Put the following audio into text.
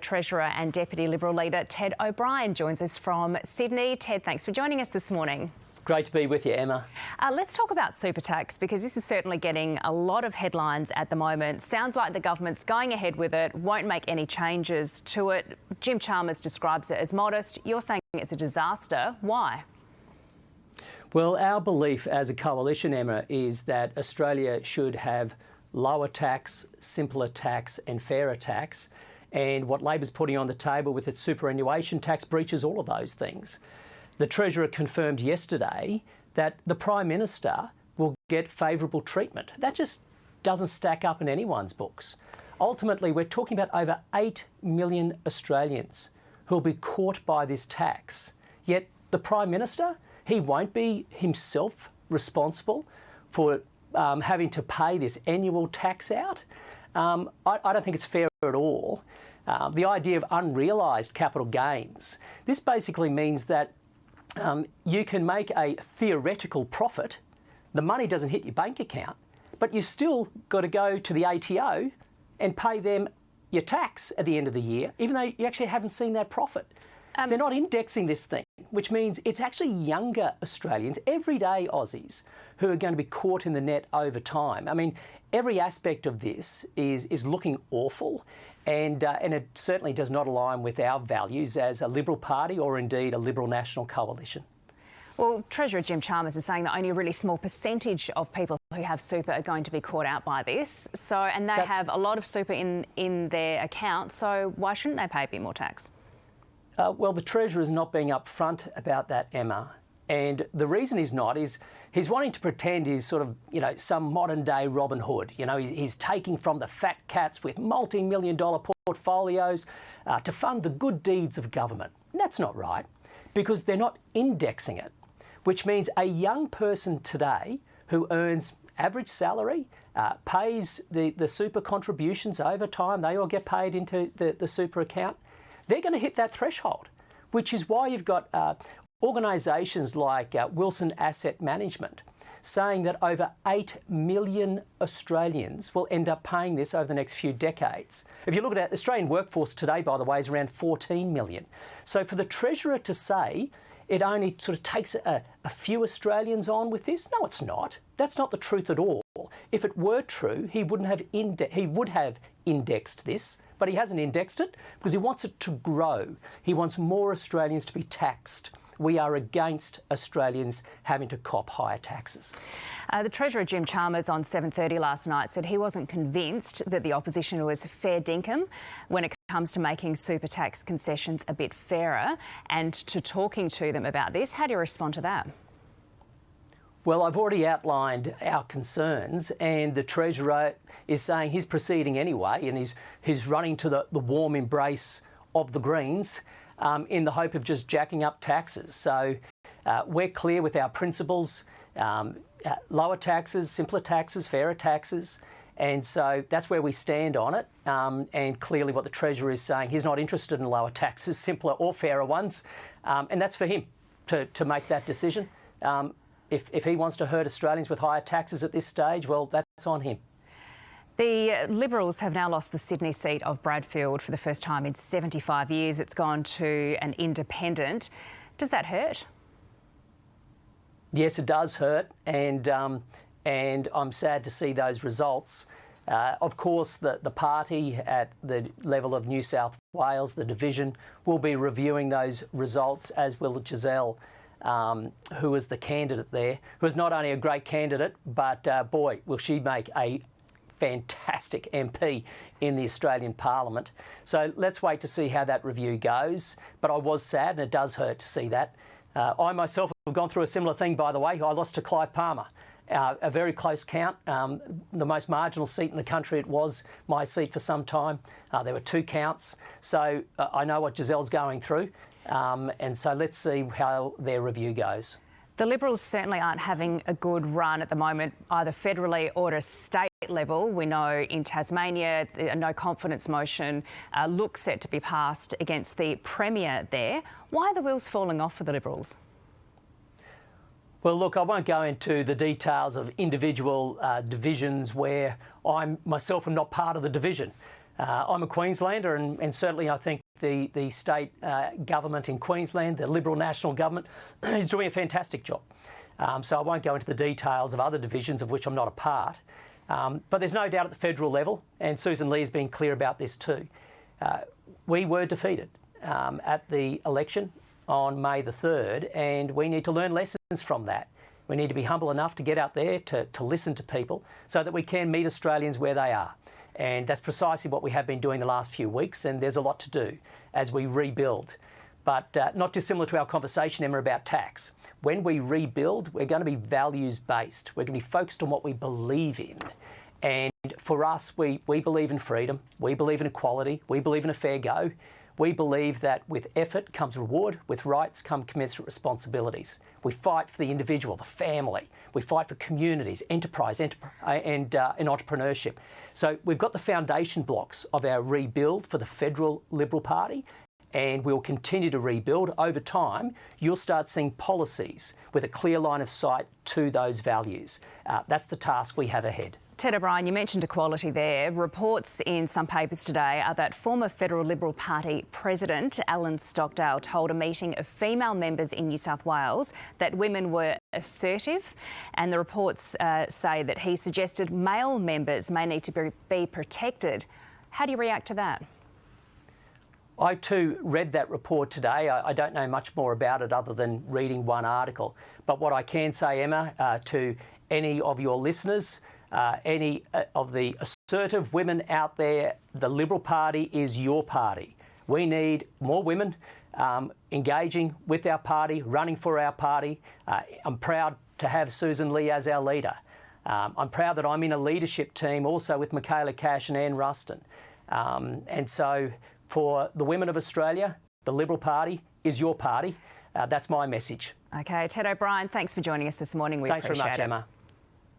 Treasurer and Deputy Liberal Leader Ted O'Brien joins us from Sydney. Ted, thanks for joining us this morning. Great to be with you, Emma. Let's talk about super tax, because this is certainly getting a lot of headlines at the moment. Sounds like the government's going ahead with it, won't make any changes to it. Jim Chalmers describes it as modest. You're saying it's a disaster. Why? Well, our belief as a coalition, Emma, is that Australia should have lower tax, simpler tax and fairer tax. And what Labor's putting on the table with its superannuation tax breaches all of those things. The Treasurer confirmed yesterday that the Prime Minister will get favourable treatment. That just doesn't stack up in anyone's books. Ultimately, we're talking about over 8 million Australians who will be caught by this tax. Yet the Prime Minister, he won't be himself responsible for having to pay this annual tax out. I don't think it's fair at all. The idea of unrealised capital gains, this basically means that you can make a theoretical profit, the money doesn't hit your bank account, but you still got to go to the ATO and pay them your tax at the end of the year, even though you actually haven't seen that profit. They're not indexing this thing, which means it's actually younger Australians, everyday Aussies, who are going to be caught in the net over time. I mean, every aspect of this is looking awful, and it certainly does not align with our values as a Liberal Party or indeed a Liberal National coalition. Well, Treasurer Jim Chalmers is saying that only a really small percentage of people who have super are going to be caught out by this. And they have a lot of super in their account, so why shouldn't they pay a bit more tax? Well, the Treasurer is not being upfront about that, Emma. And the reason he's not is he's wanting to pretend he's sort of, some modern day Robin Hood. He's taking from the fat cats with multi-million-dollar portfolios to fund the good deeds of government. And that's not right, because they're not indexing it, which means a young person today who earns average salary, pays the super contributions over time, they all get paid into the super account, they're going to hit that threshold, which is why you've got organisations like Wilson Asset Management saying that over 8 million Australians will end up paying this over the next few decades. If you look at the Australian workforce today, by the way, is around 14 million. So for the Treasurer to say it only sort of takes a few Australians on with this, no, it's not. That's not the truth at all. If it were true, he would have indexed this, but he hasn't indexed it because he wants it to grow. He wants more Australians to be taxed. We are against Australians having to cop higher taxes. The Treasurer Jim Chalmers on 7:30 last night said he wasn't convinced that the opposition was fair dinkum when it comes to making super tax concessions a bit fairer and to talking to them about this. How do you respond to that? Well, I've already outlined our concerns, and the Treasurer is saying he's proceeding anyway, and he's running to the warm embrace of the Greens in the hope of just jacking up taxes. So we're clear with our principles, lower taxes, simpler taxes, fairer taxes, and so that's where we stand on it. And clearly what the Treasurer is saying, he's not interested in lower taxes, simpler or fairer ones, and that's for him to make that decision. If he wants to hurt Australians with higher taxes at this stage, well, that's on him. The Liberals have now lost the Sydney seat of Bradfield for the first time in 75 years. It's gone to an independent. Does that hurt? Yes, it does hurt, and I'm sad to see those results. Of course, the party at the level of New South Wales, the division, will be reviewing those results, as will Giselle, who is the candidate there, who is not only a great candidate, but boy, will she make a fantastic MP in the Australian Parliament. So let's wait to see how that review goes. But I was sad, and it does hurt to see that. I myself have gone through a similar thing, by the way. I lost to Clive Palmer. A very close count, the most marginal seat in the country. It was my seat for some time. There were 2 counts. So I know what Giselle's going through. And so let's see how their review goes. The Liberals certainly aren't having a good run at the moment, either federally or at a state level. We know in Tasmania, a no confidence motion looks set to be passed against the Premier there. Why are the wheels falling off for the Liberals? Well, look, I won't go into the details of individual divisions where I myself am not part of the division. I'm a Queenslander, and certainly I think the state government in Queensland, the Liberal National Government, is doing a fantastic job. So I won't go into the details of other divisions of which I'm not a part. But there's no doubt at the federal level, and Susan Lee has been clear about this too, we were defeated at the election on May the 3rd, and we need to learn lessons from that. We need to be humble enough to get out there to listen to people so that we can meet Australians where they are. And that's precisely what we have been doing the last few weeks, and there's a lot to do as we rebuild. But not dissimilar to our conversation, Emma, about tax. When we rebuild, we're going to be values-based. We're going to be focused on what we believe in. And for us, we believe in freedom, we believe in equality, we believe in a fair go. We believe that with effort comes reward, with rights come commensurate responsibilities. We fight for the individual, the family. We fight for communities, enterprise, and entrepreneurship. So we've got the foundation blocks of our rebuild for the federal Liberal Party, and we'll continue to rebuild. Over time, you'll start seeing policies with a clear line of sight to those values. That's the task we have ahead. Ted O'Brien, you mentioned equality there. Reports in some papers today are that former federal Liberal Party President Alan Stockdale told a meeting of female members in New South Wales that women were assertive, and the reports say that he suggested male members may need to be protected. How do you react to that? I too read that report today. I don't know much more about it other than reading one article. But what I can say, Emma, to any of your listeners, any of the assertive women out there, the Liberal Party is your party. We need more women engaging with our party, running for our party. I'm proud to have Susan Lee as our leader. I'm proud that I'm in a leadership team also with Michaela Cash and Anne Ruston. And so for the women of Australia, the Liberal Party is your party. That's my message. Okay, Ted O'Brien, thanks for joining us this morning. We appreciate it. Thanks very much, Emma.